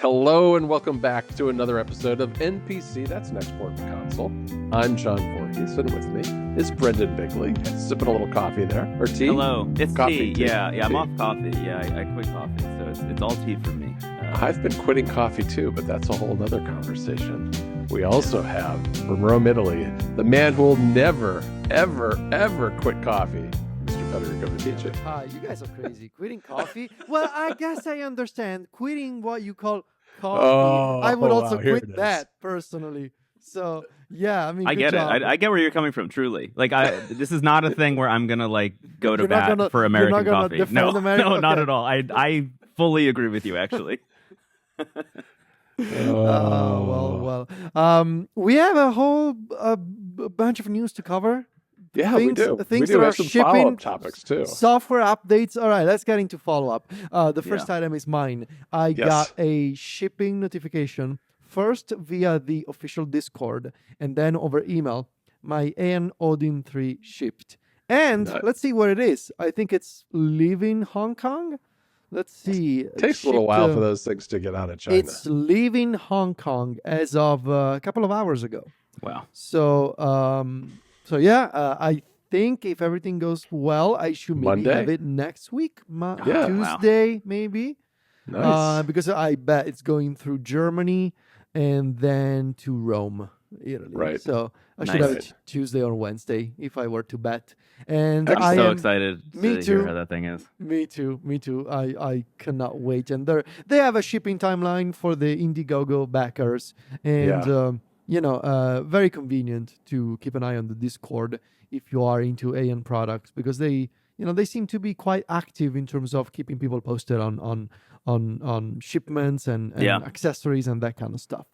Hello and welcome back to another episode of NPC, that's Next Port Console. I'm John Voorhees, and with me is Brendon Bigley, sipping a little coffee there, or tea. Hello, it's coffee, tea. Yeah, tea. I'm off coffee. Yeah, I quit coffee, so it's all tea for me. I've been quitting coffee too, but that's a whole nother conversation. We also have, from Rome, Italy, the man who will never, ever quit coffee, Mr. Federico. Hi, you guys are crazy. Quitting coffee? Well, I guess I understand. Quitting what you call coffee. I would also quit that personally. So, yeah, I mean, I get job. it. I get where you're coming from, truly. Like, this is not a thing where I'm going to, go to bat for American coffee. No, not at all. I fully agree with you, actually. Well. We have a whole bunch of news to cover. Yeah, we do. Things we do that have are some shipping, follow-up topics too. Software updates. All right, let's get into follow-up. The first item is mine. I got a shipping notification, first via the official Discord, and then over email. My AYANEO Odin 3 shipped. And let's see what it is. I think it's leaving Hong Kong. Let's see. It takes a little while for those things to get out of China. It's leaving Hong Kong as of a couple of hours ago. Wow. So, I think if everything goes well, I should maybe have it next week, Tuesday maybe. Nice. Because I bet it's going through Germany and then to Rome, Italy. Right. So I should have it Tuesday or Wednesday if I were to bet. And I'm so excited to hear how that thing is. Me too. I cannot wait. And they have a shipping timeline for the Indiegogo backers. And very convenient to keep an eye on the Discord if you are into AYANEO products, because they seem to be quite active in terms of keeping people posted on shipments and accessories and that kind of stuff.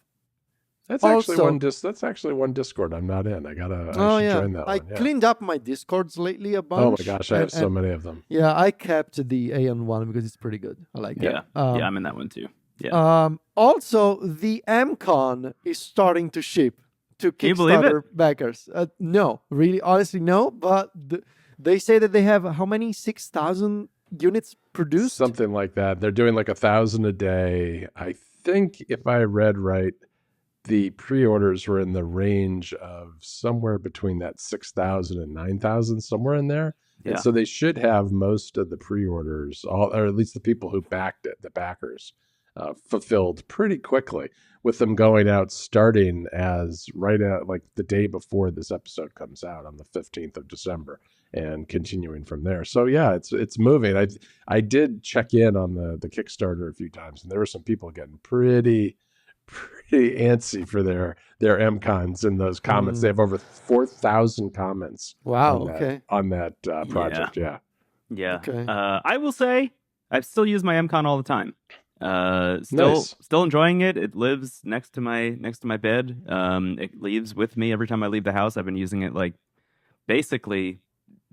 That's actually one Discord I'm not in. I should join that one. I cleaned up my Discords lately a bunch. Oh my gosh, I have so many of them. Yeah, I kept the AYANEO one because it's pretty good. I like it. I'm in that one too. Yeah. Also, the MCON is starting to ship to Kickstarter backers. No, really, honestly, no. But they say that they have how many? 6,000 units produced? Something like that. They're doing like 1,000 a day. I think if I read right, the pre-orders were in the range of somewhere between that 6,000 and 9,000, somewhere in there. Yeah. And so they should have most of the pre-orders, or at least the people who backed it, the backers, fulfilled pretty quickly, with them going out starting as right at like the day before this episode comes out on the 15th of December and continuing from there. So yeah, it's moving. I did check in on the Kickstarter a few times, and there were some people getting pretty antsy for their MCONs in those comments. They have over 4,000 comments. Wow. On that project. Yeah. Okay. I will say I still use my MCON all the time. Still enjoying it. It lives next to my bed. It leaves with me every time I leave the house. I've been using it like basically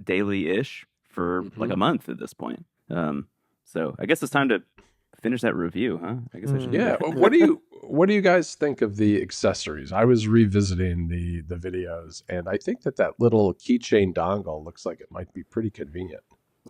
daily-ish for like a month at this point. So I guess it's time to finish that review, huh? I guess I should. Yeah. What do you guys think of the accessories? I was revisiting the videos, and I think that little keychain dongle looks like it might be pretty convenient.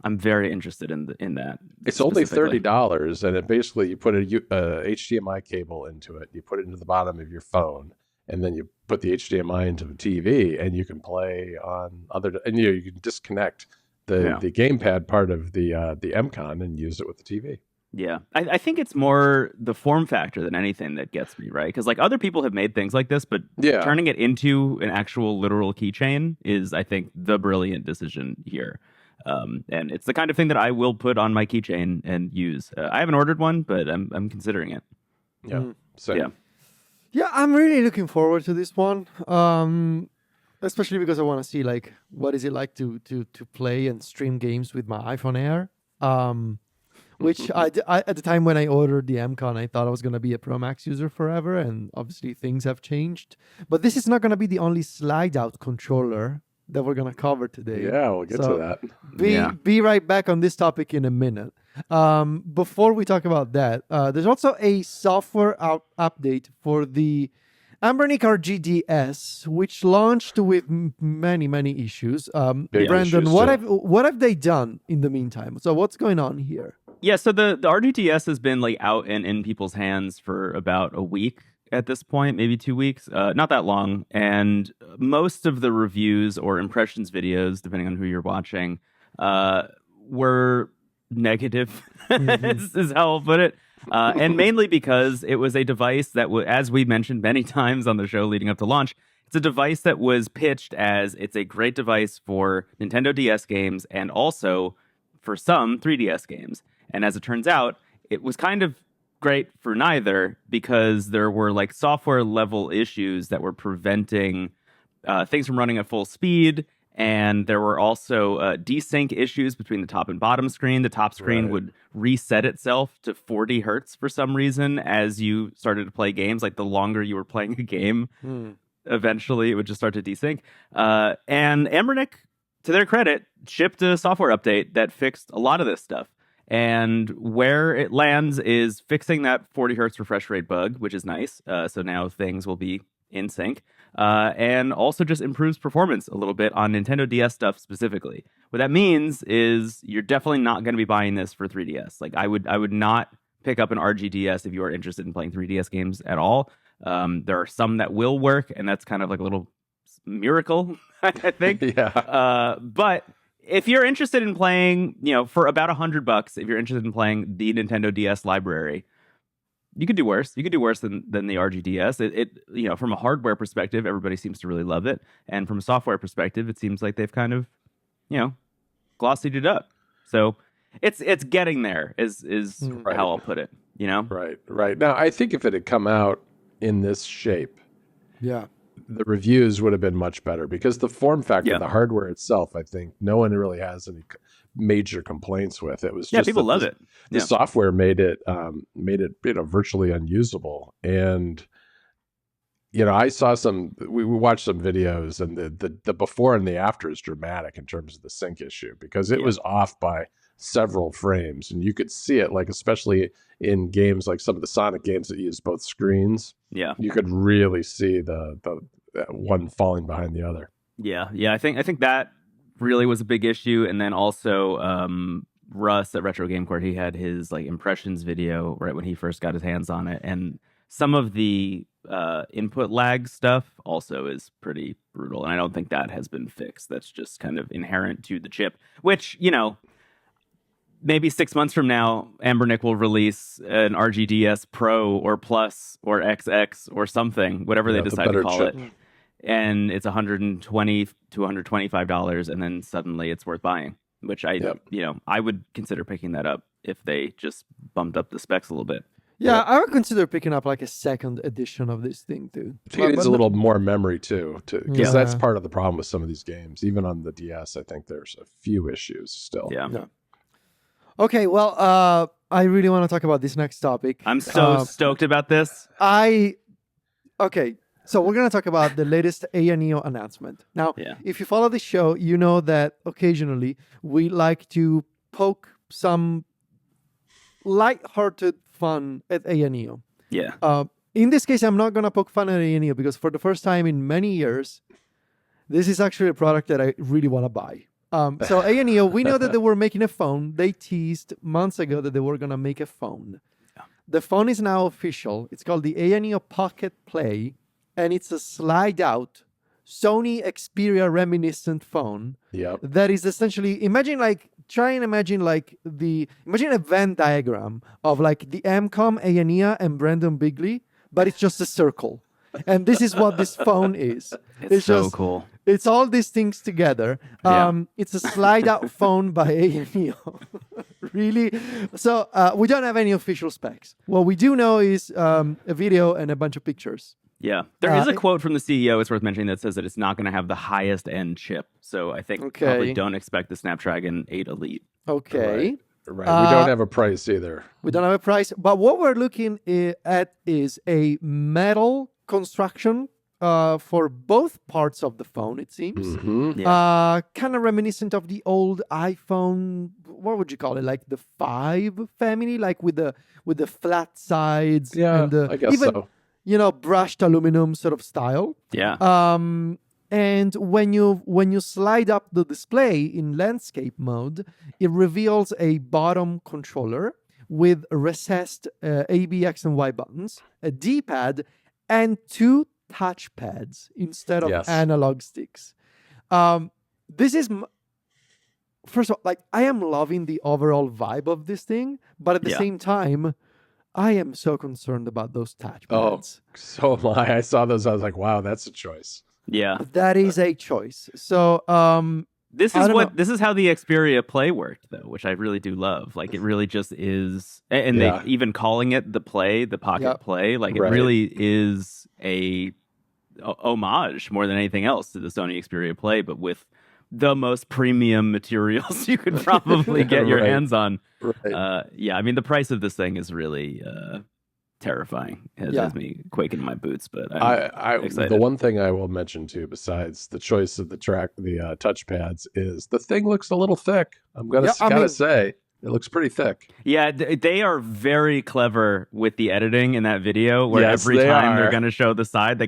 I'm very interested in that. It's only $30, and it basically you put a HDMI cable into it. You put it into the bottom of your phone, and then you put the HDMI into the TV, and you can play on and you can disconnect the gamepad part of the MCON and use it with the TV. Yeah, I think it's more the form factor than anything that gets me, right? Because like other people have made things like this, but turning it into an actual literal keychain is, I think, the brilliant decision here. And it's the kind of thing that I will put on my keychain and use. I haven't ordered one, but I'm considering it. Yeah. Yeah, I'm really looking forward to this one. Especially because I want to see like what is it like to play and stream games with my iPhone Air. Which I at the time when I ordered the MCON, I thought I was going to be a Pro Max user forever, and obviously things have changed. But this is not going to be the only slide-out controller that we're going to cover today. Yeah, we'll get to that. Be right back on this topic in a minute. Before we talk about that, there's also a software update for the Anbernic RGDS, which launched with many issues. Brendon, what have they done in the meantime? So what's going on here? Yeah, so the RGDS has been like out and in people's hands for about a week at this point, maybe 2 weeks, not that long. And most of the reviews or impressions videos, depending on who you're watching, were negative, is how I'll put it. And mainly because it was a device that, as we mentioned many times on the show leading up to launch, it's a device that was pitched as it's a great device for Nintendo DS games and also for some 3DS games. And as it turns out, it was kind of great for neither because there were like software level issues that were preventing things from running at full speed. And there were also desync issues between the top and bottom screen. The top screen would reset itself to 40 hertz for some reason as you started to play games. Like the longer you were playing a game, eventually it would just start to desync. And Anbernic, to their credit, shipped a software update that fixed a lot of this stuff. And where it lands is fixing that 40 hertz refresh rate bug, which is nice. So now things will be in sync. And also just improves performance a little bit on Nintendo DS stuff specifically. What that means is you're definitely not going to be buying this for 3DS. Like I would not pick up an RGDS if you are interested in playing 3DS games at all. There are some that will work, and that's kind of like a little miracle, I think. Yeah. But if you're interested in playing, for about $100, if you're interested in playing the Nintendo DS library, you could do worse. You could do worse than the RGDS. It from a hardware perspective, everybody seems to really love it, and from a software perspective, it seems like they've kind of, glossied it up. So it's getting there. Is how I'll put it. Right. Now, I think if it had come out in this shape, the reviews would have been much better because the form factor, the hardware itself, I think no one really has any major complaints with. It was just people love it. The software made it virtually unusable. And I saw we watched some videos, and the before and the after is dramatic in terms of the sync issue because it was off by several frames, and you could see it, like especially in games like some of the Sonic games that use both screens. Yeah, you could really see the one falling behind the other. Yeah. I think that really was a big issue, and then also Russ at Retro Game Court, he had his like impressions video right when he first got his hands on it, and some of the input lag stuff also is pretty brutal, and I don't think that has been fixed. That's just kind of inherent to the chip, which maybe 6 months from now, Anbernic will release an RGDS Pro or Plus or XX or something, whatever they decide to call it. And it's $120 to $125, and then suddenly it's worth buying, which I would consider picking that up if they just bumped up the specs a little bit. Yeah, I would consider picking up like a second edition of this thing too. I think it needs a little more memory too, because that's part of the problem with some of these games. Even on the DS, I think there's a few issues still. Yeah. Okay, well, I really want to talk about this next topic. I'm so stoked about this. Okay, so we're going to talk about the latest AYANEO announcement. Now, if you follow the show, you know that occasionally we like to poke some light-hearted fun at AYANEO. Yeah. In this case, I'm not going to poke fun at AYANEO because for the first time in many years, this is actually a product that I really want to buy. So AYANEO, we know that they were making a phone. They teased months ago that they were going to make a phone. Yeah. The phone is now official. It's called the AYANEO Pocket Play, and it's a slide-out Sony Xperia reminiscent phone. Yep. That is essentially, imagine a Venn diagram of like the MCON, AYANEO, and Brendon Bigley, but it's just a circle. And this is what this phone is. It's so cool. It's all these things together. It's a slide-out phone by AYANEO. Really? So we don't have any official specs. What we do know is a video and a bunch of pictures. Yeah. There is a quote from the CEO, it's worth mentioning, that says that it's not going to have the highest end chip. So I think probably don't expect the Snapdragon 8 Elite. Okay. Right. We don't have a price either. We don't have a price. But what we're looking at is a metal construction for both parts of the phone, it seems. Mm-hmm. Yeah. Kind of reminiscent of the old iPhone, what would you call it? Like the 5 family, like with the flat sides. Yeah, and I guess so. Brushed aluminum sort of style. Yeah. And when you slide up the display in landscape mode, it reveals a bottom controller with recessed A, B, X, and Y buttons, a D-pad, and 2 touchpads instead of analog sticks. This is first of all, like, I am loving the overall vibe of this thing, but at the same time, I am so concerned about those touchpads. Oh, so am I. I saw those. I was like, wow, that's a choice. Yeah, that is a choice. So this is how the Xperia Play worked, though, which I really do love. Like, it really just is, and they even calling it the Pocket Play, like, it really is a homage more than anything else to the Sony Xperia Play, but with the most premium materials you could probably get your hands on. Yeah, I mean, the price of this thing is really terrifying. It has me quaking in my boots, but I'm excited. The one thing I will mention too, besides the choice of the touchpads, is the thing looks a little thick. I'm gotta say, it looks pretty thick. Yeah, they are very clever with the editing in that video, where every time they're going to show the side,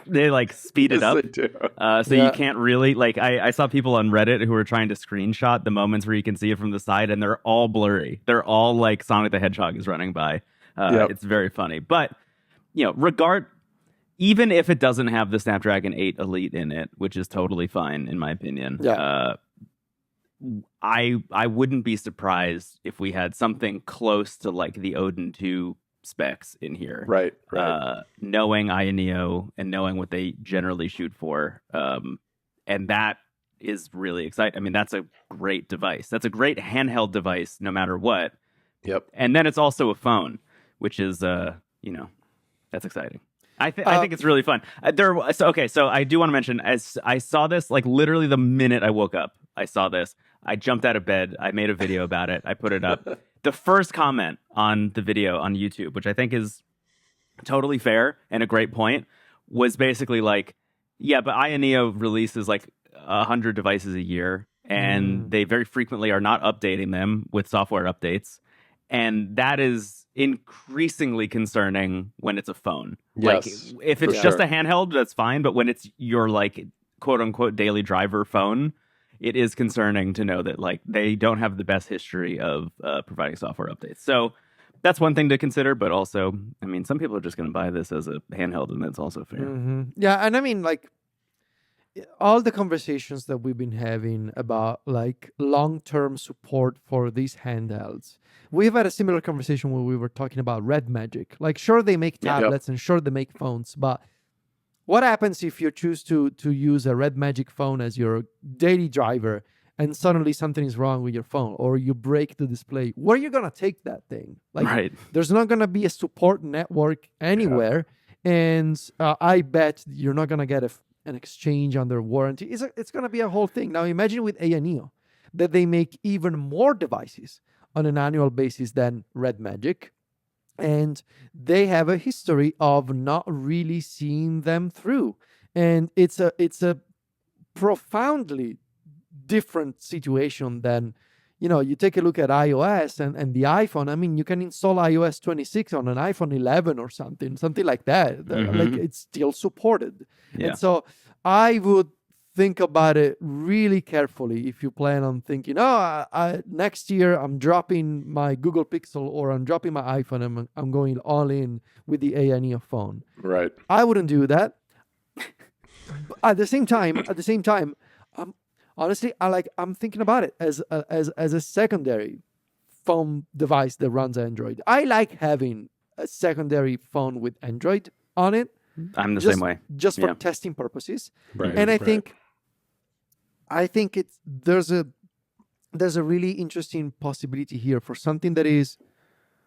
they like speed it up. They do. So you can't really, like, I saw people on Reddit who were trying to screenshot the moments where you can see it from the side, and they're all blurry. They're all like Sonic the Hedgehog is running by. It's very funny. But, even if it doesn't have the Snapdragon 8 Elite in it, which is totally fine, in my opinion, I wouldn't be surprised if we had something close to like the Odin 2 specs in here. Right. Knowing AYANEO and knowing what they generally shoot for. And that is really exciting. I mean, that's a great device. That's a great handheld device no matter what. Yep. And then it's also a phone, which is, that's exciting. I think it's really fun. So I do want to mention, as I saw this, like, literally the minute I woke up, I saw this. I jumped out of bed. I made a video about it. I put it up. The first comment on the video on YouTube, which I think is totally fair and a great point, was basically like, yeah, but AYANEO releases like 100 devices a year, and they very frequently are not updating them with software updates. And that is increasingly concerning when it's a phone. Yes, like, if it's just a handheld, that's fine. But when it's your, like, quote unquote daily driver phone, it is concerning to know that, like, they don't have the best history of providing software updates. So that's one thing to consider. But also, I mean, some people are just going to buy this as a handheld, and that's also fair. Yeah, and I mean, like, all the conversations that we've been having about, like, long-term support for these handhelds. We've had a similar conversation when we were talking about Red Magic. Like, sure, they make tablets and sure, they make phones, but what happens if you choose to use a Red Magic phone as your daily driver and suddenly something is wrong with your phone or you break the display? Where are you going to take that thing? Like, there's not going to be a support network anywhere, and I bet you're not going to get an exchange under warranty. It's going to be a whole thing. Now, imagine with AYANEO that they make even more devices on an annual basis than Red Magic, and they have a history of not really seeing them through. And it's a profoundly different situation than, you take a look at iOS and the iPhone. I mean, you can install iOS 26 on an iPhone 11 or something like that. Like, it's still supported. Yeah. And so I would think about it really carefully if you plan on thinking, next year I'm dropping my Google Pixel or I'm dropping my iPhone and I'm going all in with the AYANEO phone. Right. I wouldn't do that. At the same time, honestly, I'm thinking about it as a secondary phone device that runs Android. I like having a secondary phone with Android on it. I'm the same way. Just for testing purposes. Right. And I think there's a really interesting possibility here for something that is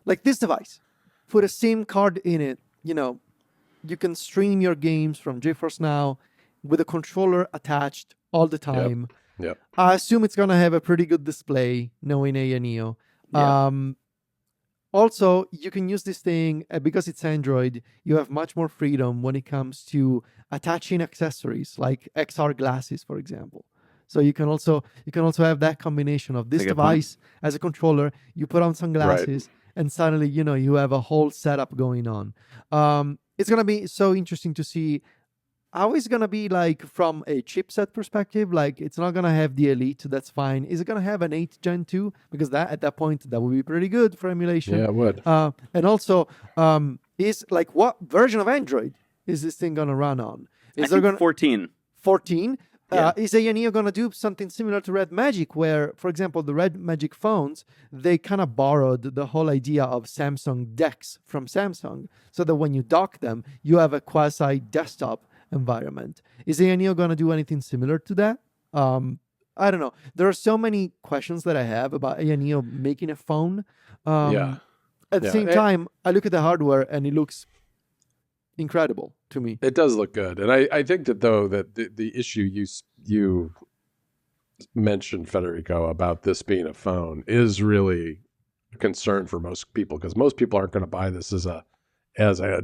like this device. Put a SIM card in it. You can stream your games from GeForce Now with a controller attached all the time. Yep. I assume it's gonna have a pretty good display, knowing AYANEO. Also, you can use this thing because it's Android. You have much more freedom when it comes to attaching accessories like XR glasses, for example. So you can also have that combination of this device as a controller. You put on some glasses, and suddenly you have a whole setup going on. It's gonna be so interesting to see how is it going to be like from a chipset perspective? Like, it's not going to have the Elite. That's fine. Is it going to have an 8th Gen 2? Because that at that point, that would be pretty good for emulation. Yeah, it would. And also, is like what version of Android is this thing going to run on? Is there going 14? 14? Yeah. Is AYANEO going to do something similar to Red Magic, where, for example, the Red Magic phones, they kind of borrowed the whole idea of Samsung DeX from Samsung, so that when you dock them, you have a quasi-desktop environment. Is AYANEO going to do anything similar to that? I don't know. There are so many questions that I have about AYANEO making a phone. At the same time, I look at the hardware and it looks incredible to me. It does look good. And I think that, though, that the issue you mentioned, Federico, about this being a phone is really a concern for most people, because most people aren't going to buy this as a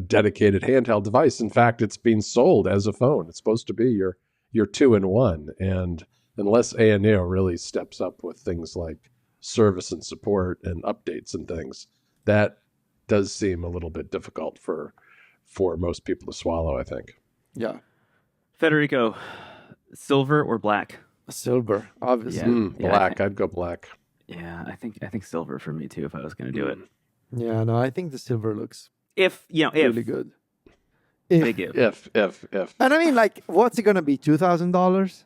dedicated handheld device. In fact, it's being sold as a phone. It's supposed to be your 2-in-1. And unless AYANEO really steps up with things like service and support and updates and things, that does seem a little bit difficult for most people to swallow, I think. Yeah. Federico, silver or black? Silver, obviously. Black. I'd go black. Yeah, I think silver for me too, if I was going to do it. Yeah, no, I think the silver looks really good. Big if. And I mean, like, what's it going to be? $2,000?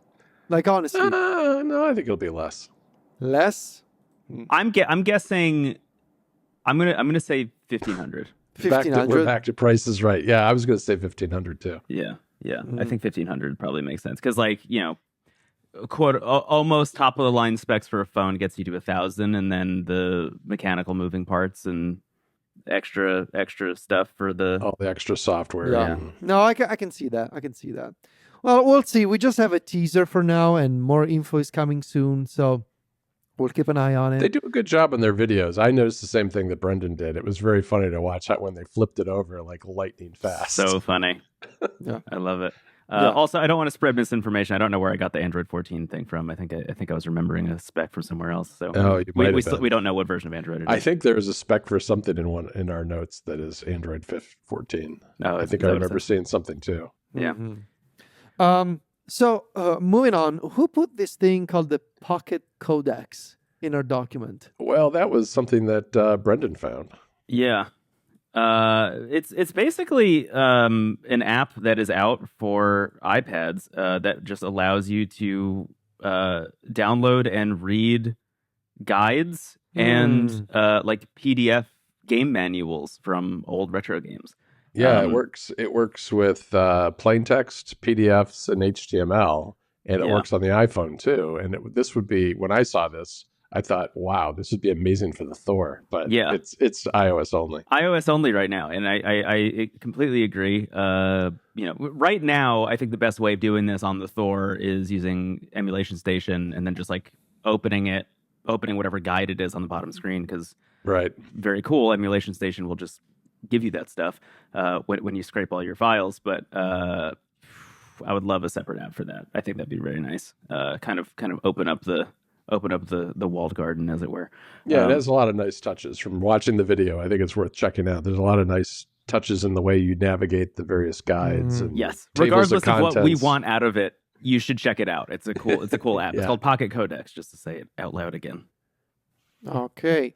Like, honestly. No, I think it'll be less. Less? I'm guessing. I'm gonna say 1,500. We're back to prices, right? Yeah, I was going to say 1,500 too. Yeah. I think 1,500 probably makes sense, because, like, almost top of the line specs for a phone gets you to 1,000, and then the mechanical moving parts and extra stuff for all the extra software. Yeah. No, I can see that. Well, we'll see. We just have a teaser for now, and more info is coming soon, so we'll keep an eye on it. They do a good job in their videos. I noticed the same thing that Brendon did. It was very funny to watch when they flipped it over like lightning fast. So funny. Yeah, I love it. Also, I don't want to spread misinformation. I don't know where I got the Android 14 thing from. I think I was remembering a spec from somewhere else. So we don't know what version of Android it is. I think there's a spec for something in our notes that is Android 14. I think I remember seeing something too. Yeah. Mm-hmm. So moving on, who put this thing called the Pocket Codex in our document? Well, that was something that Brendon found. Yeah. It's basically an app that is out for iPads that just allows you to download and read guides and like PDF game manuals from old retro games. Yeah, it works. It works with plain text, PDFs, and HTML, and it works on the iPhone too. And this would be, when I saw this, I thought, wow, this would be amazing for the Thor, but it's iOS only. iOS only right now, and I completely agree. Right now, I think the best way of doing this on the Thor is using Emulation Station and then just like opening whatever guide it is on the bottom screen, because very cool. Emulation Station will just give you that stuff when you scrape all your files, but I would love a separate app for that. I think that'd be very nice. Kind of open up the walled garden, as it were. Yeah, it has a lot of nice touches. From watching the video, I think it's worth checking out. There's a lot of nice touches in the way you navigate the various guides. And regardless of what we want out of it, you should check it out. It's a cool app. It's called Pocket Codex, just to say it out loud again. Okay.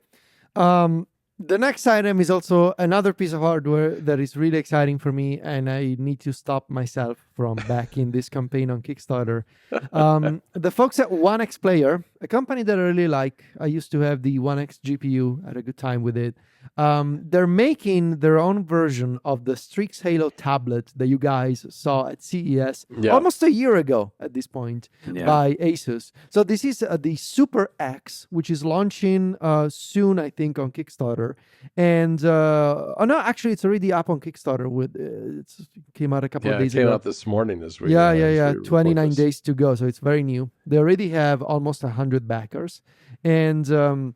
The next item is also another piece of hardware that is really exciting for me, and I need to stop myself from backing this campaign on Kickstarter. The folks at oneXPlayer, a company that I really like, I used to have the OneX GPU, had a good time with it. They're making their own version of the Strix Halo tablet that you guys saw at CES almost a year ago at this point by ASUS. So this is the Super X, which is launching soon, I think, on Kickstarter. And actually, it's already up on Kickstarter. It came out a couple of days ago. It came out this morning as we 29 days to go, so it's very new. They already have almost 100 backers, and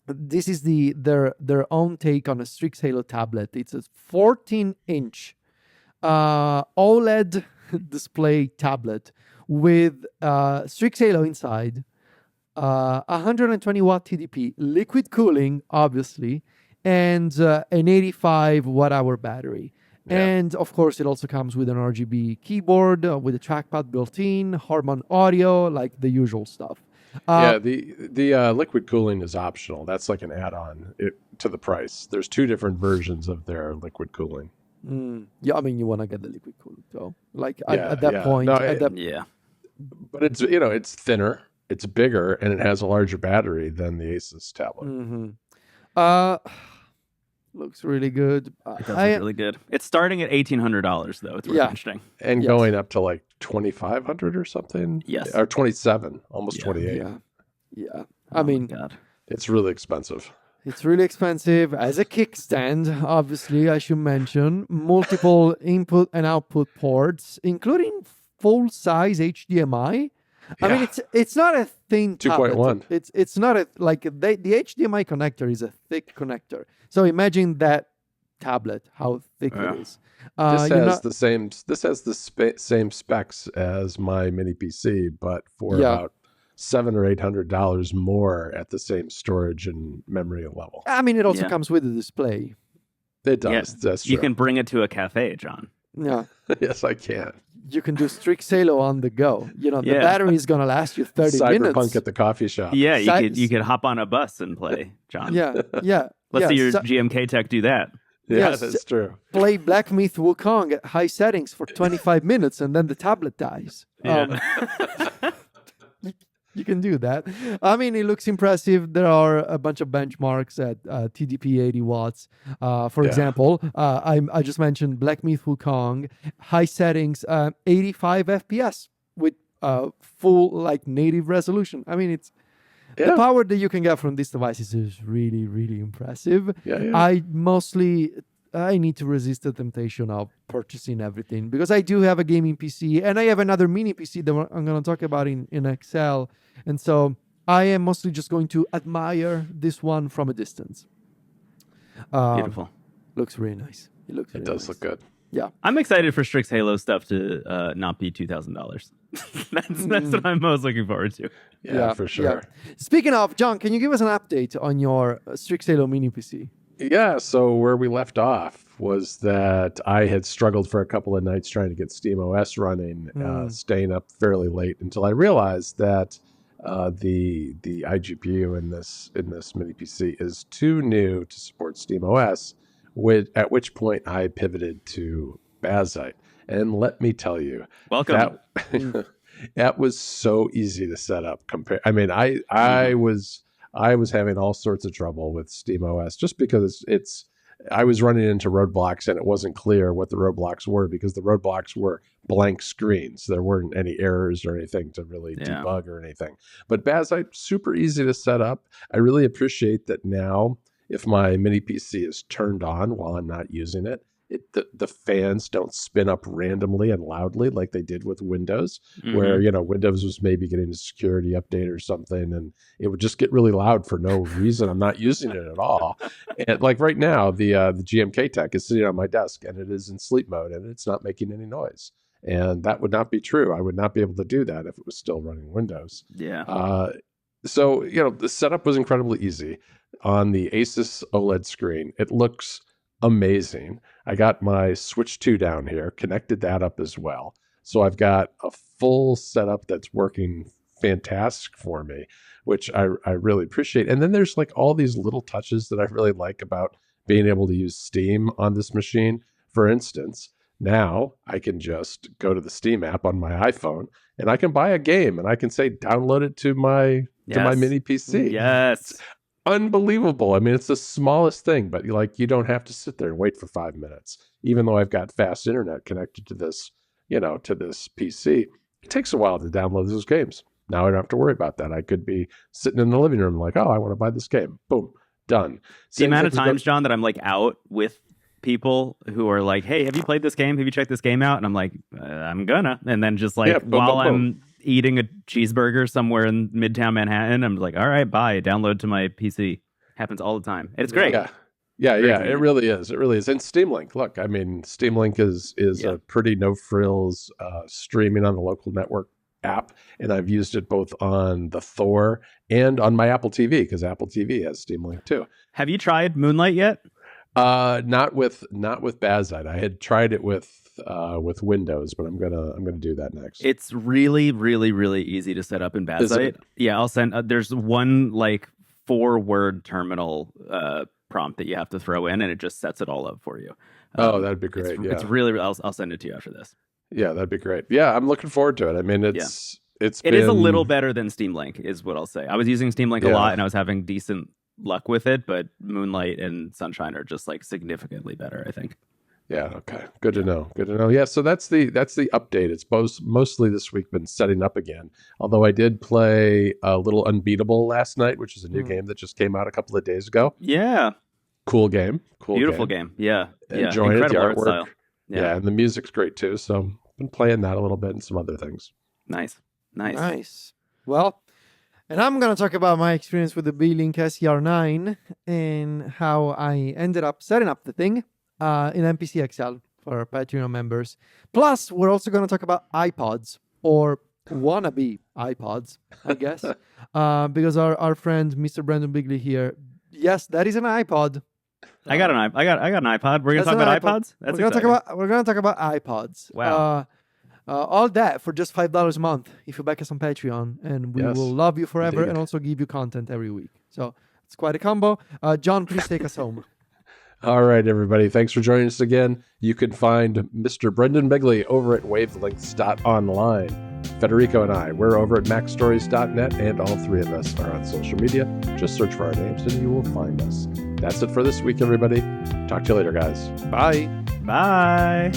this is their own take on a Strix Halo tablet. It's a 14-inch OLED display tablet with Strix Halo inside, 120 watt TDP, liquid cooling, obviously, and an 85 watt-hour battery. And of course, it also comes with an RGB keyboard with a trackpad built in, Harman audio, like the usual stuff. The liquid cooling is optional. That's like an add-on to the price. There's 2 different versions of their liquid cooling. Yeah, I mean, you want to get the liquid cooling, though. Like at that point, but it's it's thinner, it's bigger, and it has a larger battery than the Asus tablet. Looks really good. It does look really good. It's starting at $1,800 though. It's worth mentioning, and going up to like 2,500 or something. Yes, or 27, almost 28. Yeah. I mean, it's really expensive. It's really expensive. As a kickstand, obviously, I should mention multiple input and output ports, including full-size HDMI. I mean, it's not a thin 2.1. It's not the HDMI connector is a thick connector. So imagine that tablet, how thick it is. This has the same specs as my mini PC, but for about $700 or $800 more at the same storage and memory level. I mean, it also comes with a display. It does. That's true. You can bring it to a cafe, John. Yeah. Yes, I can. You can do Strix Halo on the go. The battery is going to last you 30 minutes. Cyberpunk at the coffee shop. Yeah, you could hop on a bus and play, John. Let's see your GMKtec do that. Yeah, that's true. Play Black Myth Wukong at high settings for 25 minutes and then the tablet dies. You can do that. I mean, it looks impressive. There are a bunch of benchmarks at TDP 80 watts. For example, I just mentioned Black Myth Wukong, high settings, 85 FPS with full native resolution. I mean, it's the power that you can get from these devices is really, really impressive. I need to resist the temptation of purchasing everything because I do have a gaming PC and I have another mini PC that I'm going to talk about in XL. And so I am mostly just going to admire this one from a distance. Beautiful. Looks really nice. It does look good. Yeah. I'm excited for Strix Halo stuff to not be $2,000. That's what I'm most looking forward to. Yeah, for sure. Yeah. Speaking of, John, can you give us an update on your Strix Halo mini PC? Yeah, so where we left off was that I had struggled for a couple of nights trying to get SteamOS running, staying up fairly late until I realized that the iGPU in this mini PC is too new to support SteamOS. At which point I pivoted to Bazzite, and let me tell you, welcome. That was so easy to set up. I was having all sorts of trouble with SteamOS just because I was running into roadblocks and it wasn't clear what the roadblocks were because the roadblocks were blank screens. There weren't any errors or anything to really debug or anything. But Bazzite, super easy to set up. I really appreciate that now if my mini PC is turned on while I'm not using it, the fans don't spin up randomly and loudly like they did with Windows, where Windows was maybe getting a security update or something, and it would just get really loud for no reason. I'm not using it at all. And like right now, the GMKtec is sitting on my desk and it is in sleep mode and it's not making any noise. And that would not be true. I would not be able to do that if it was still running Windows. Yeah. So the setup was incredibly easy on the Asus OLED screen. It looks amazing. I got my Switch 2 down here, connected that up as well. So I've got a full setup that's working fantastic for me, which I really appreciate. And then there's like all these little touches that I really like about being able to use Steam on this machine. For instance, now I can just go to the Steam app on my iPhone and I can buy a game and I can say, download it to my mini PC. Yes. Unbelievable. I mean, it's the smallest thing, but you don't have to sit there and wait for 5 minutes. Even though I've got fast internet connected to this, to this PC, it takes a while to download those games. Now I don't have to worry about that. I could be sitting in the living room like, oh, I want to buy this game. Boom, done. The amount of times, John, that I'm like out with people who are like, hey, have you played this game? Have you checked this game out? And I'm like, I'm gonna. And then just like while I'm eating a cheeseburger somewhere in Midtown Manhattan, I'm like, all right, bye. Download to my PC. Happens all the time. It's great. Yeah. It really is. It really is. And Steam Link. Look, I mean, Steam Link is a pretty no frills streaming on the local network app, and I've used it both on the Thor and on my Apple TV because Apple TV has Steam Link too. Have you tried Moonlight yet? Not with Bazzite. I had tried it with Windows, but I'm gonna do that next. It's really, really, really easy to set up in Bazzite. Yeah, I'll send. There's one like 4-word terminal prompt that you have to throw in, and it just sets it all up for you. That'd be great. It's really. I'll send it to you after this. Yeah, that'd be great. Yeah, I'm looking forward to it. I mean, it is a little better than Steam Link, is what I'll say. I was using Steam Link a lot, and I was having decent luck with it, but Moonlight and Sunshine are just like significantly better, I think. Yeah. Okay. Good to know. Good to know. Yeah. So that's the update. It's mostly this week been setting up again. Although I did play a little Unbeatable last night, which is a new game that just came out a couple of days ago. Yeah. Cool game. Beautiful game. Yeah. Enjoying it. The art artwork. style. Yeah, and the music's great too. So I've been playing that a little bit and some other things. Nice. Well, and I'm going to talk about my experience with the B-Link SCR9 and how I ended up setting up the thing in NPC XL for our Patreon members. Plus, we're also going to talk about iPods, or wannabe iPods, I guess, because our friend Mr. Brendon Bigley here, yes, that is an iPod. I got an iPod. We're going to talk about iPods? We're going to talk about iPods. Wow. All that for just $5 a month if you back us on Patreon, and we will love you forever. Indeed. And also give you content every week. So it's quite a combo. John, please take us home. All right, everybody. Thanks for joining us again. You can find Mr. Brendon Bigley over at wavelengths.online. Federico and I, we're over at macstories.net, and all three of us are on social media. Just search for our names and you will find us. That's it for this week, everybody. Talk to you later, guys. Bye. Bye.